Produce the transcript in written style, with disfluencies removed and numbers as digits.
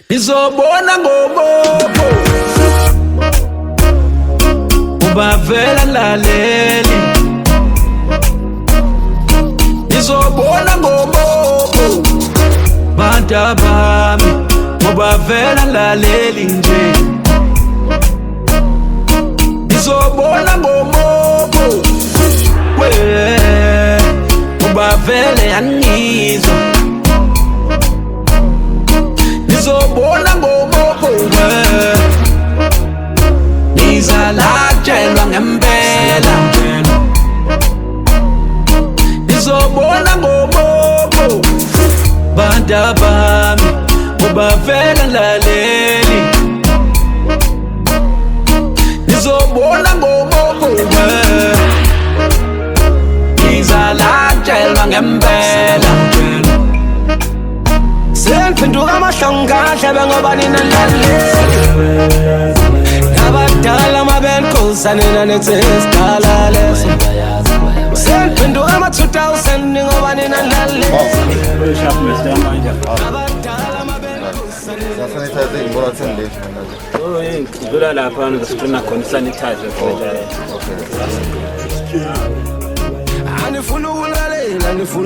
Nizobona ngobobo ubavela laleli. Nizobona ngobobo bantu bami ubavela laleli nje. Nizobona ngobobo we ubavele yanizwa. Nizobona ngobobo we nizalatshelwa ngempela. Nizobona ngobobo bantu bami ubavela laleli. Nizobona ngobobo we nizalatshelwa ngempela. Sengiphenduka amahlongahle ngoba nina laleli. Abadala mabenkosa nina netsisidala leso. Sengiphenduka ama-2000 ngoba nina laleli. Abadala mabenkosa nina. Sanitizer imbolathini lethi mina. Ngidlula lapha ngizofuna khona sanitizer phela. Anifuna ukulalela, anifuna